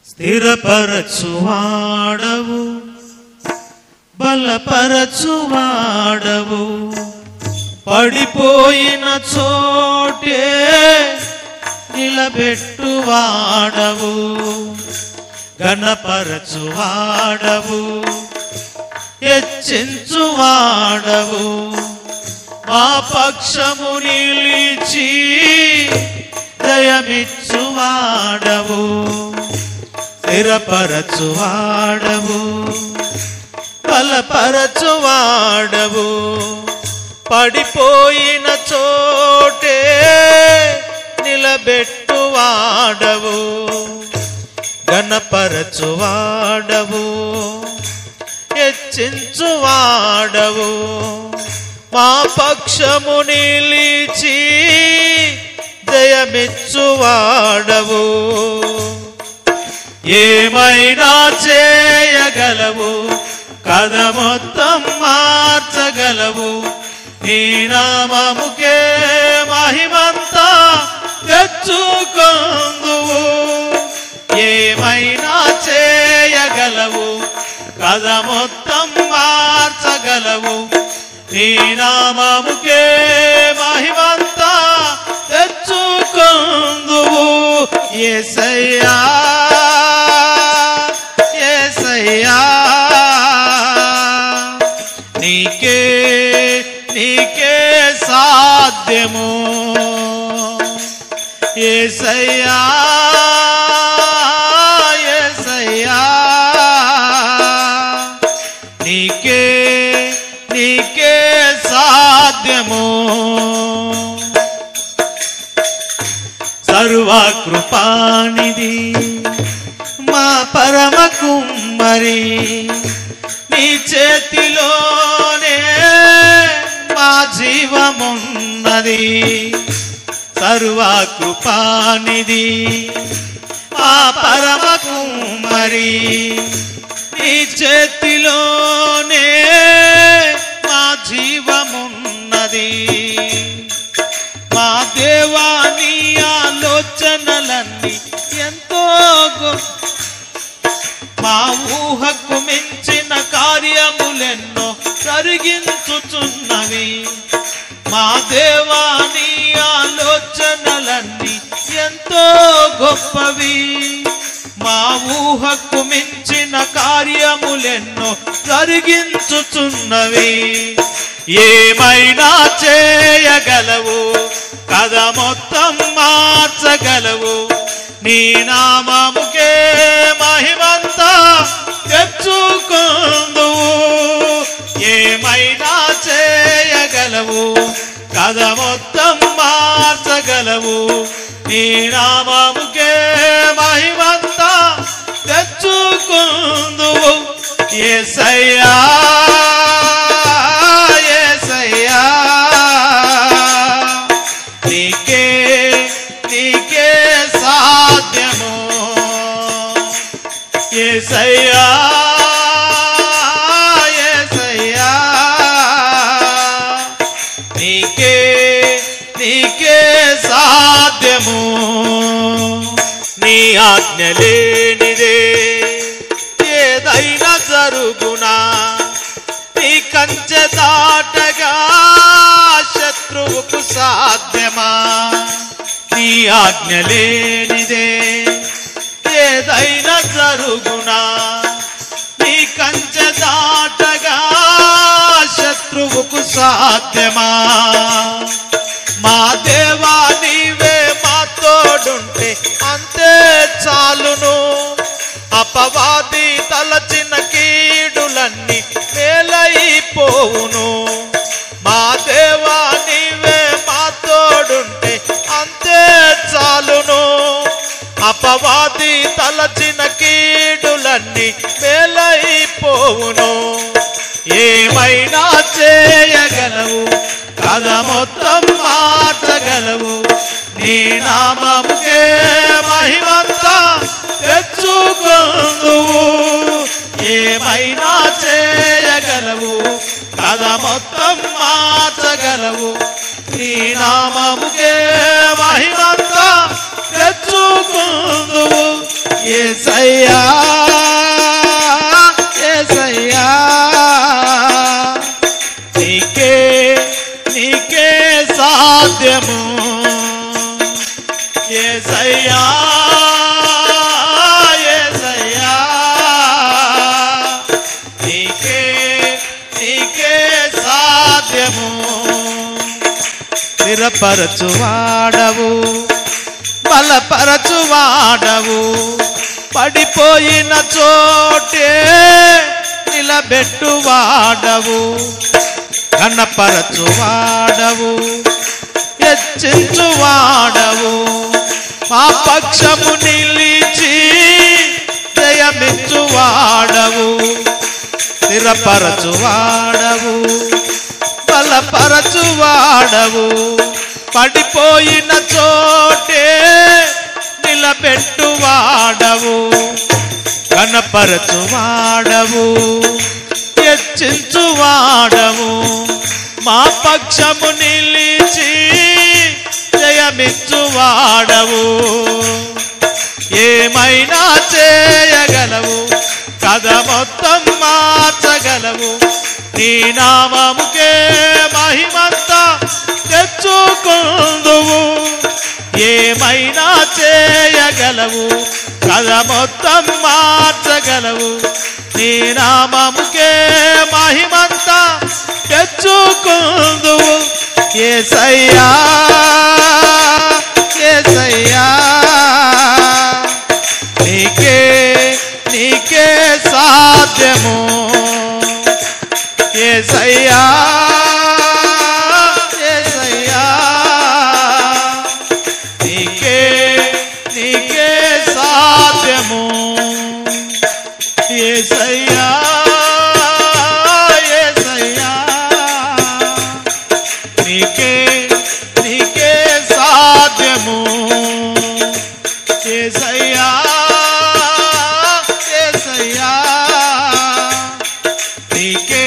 స్థిరపరచువాడవు, బలపరచువాడవు, పడిపోయిన చోటే నిలబెట్టువాడవు, ఘనపరచువాడవు, హెచ్చించువాడవు, మా పక్షము నిలిచి జయమిచ్చువాడవు, స్థిరపరచువాడవు, బలపరచువాడవు, పడిపోయిన చోటే నిలబెట్టువాడవు, ఘనపరచువాడవు, హెచ్చించువాడవు, మా పక్షము నిలిచి జయమిచ్చువాడవు. ఏమైనా చేయగలవు, కథ మొత్తం మార్చగలవు, నీ నామముకే మహిమంతా తెచ్చుకొందువు. ఏమైనా చేయగలవు, కథ మొత్తం మార్చగలవు, నీ నామముకే మహిమంతా తెచ్చుకొందువు. యేసయ్యా యేసయ్యా, నీకే నీకే సాధ్యము. యేసయ్యా యేసయ్యా, నీకే నీకే సాధ్యము. సర్వకృపానిధి మా పరమ కుమ్మరి, నీ చేతిలోనే మా జీవమున్నది. సర్వకృపానిధి మా పరమ కుమ్మరి, నీ చేతిలోనే మా జీవమున్నది. మా దేవా, నీ ఆలోచనలన్నీ ఎంతో మా ఊహకు మించిన కార్యములెన్నో జరిగించుచున్నవి. మా దేవా, నీ ఆలోచనలన్నీ ఎంతో గొప్పవి. మా ఊహకు మించిన కార్యములెన్నో జరిగించుచున్నవి. ఏమైనా చేయగలవు, కథ మొత్తం మార్చగలవు, నీ నామముకే మహిమంతా తెచ్చుకొందువు. ఏమైనా చేయగలవు, కథ మొత్తం మార్చగలవు, నీ నామముకే మహిమంతా తెచ్చుకొందువు. యేసయ్యా యేసయ్యా, నీకే నీకే సాధ్యము. యేసయ్యా యేసయ్యా, నీకే నీకే సాధ్యము. నీ ఆజ్ఞ లేనిదే ఏదైనా జరుగునా, నీ కంచె దాటగా శత్రువుకు సాధ్యమా. నీ ఆజ్ఞ లేనిదే ఏదైనా జరుగునా, నీ కంచె దాటగా శత్రువుకు సాధ్యమా. మా దేవా, నీవే మా తోడుంటే అంతే చాలును. అపవాది తలచిన కీడులన్నీ మేలైపోవును. మా దేవా, నీవే మా తోడుంటే అంతే చాలును. అపవాది తలచిన కీడులన్నీ మేలైపోవును. ఏమైనా చేయగలవు, కథ మొత్తం మార్చగలవు, నీ నామముకే మహిమంతా తెచ్చుకొందువు. ఏమైనా చేయగలవు, కథ మొత్తం మార్చగలవు, నీ నామముకే మహిమంతా తెచ్చుకొందువు. యేసయ్యా యేసయ్యా నీకే నీకే సాధ్యము యేసయ్యా యేసయ్యా నీకే నీకే సాధ్యము స్థిరపరచువాడవు బలపరచువాడవు పడిపోయిన చోటే నిలబెట్టువాడవు ఘనపరచువాడవు హెచ్చించువాడవు మా పక్షము నిలిచి జయమిచ్చువాడవు స్థిరపరచువాడవు బలపరచువాడవు పడిపోయిన చోటే నిలబెట్టువాడవు ఘనపరచువాడవు హెచ్చించువాడవు మా పక్షము నిలిచి జయమిచ్చువాడవు ఏమైనా చేయగలవు కథ మొత్తం మార్చగలవు నీ నామముకే మహిమంతా తెచ్చుకుందువు ఏమైనా చేయగలవు కథ మొత్తం మార్చగలవు నీ నామముకే మహిమంతా తెచ్చుకుందువు యేసయ్యా యేసయ్యా నీకే నీకే సాధ్యము యేసయ్యా యేసయ్యా నీకే నీకే సాధ్యము యేసయ్యా యేసయ్యా నీకే నీకే సాధ్యము యేసయ్యా యేసయ్యా నీకే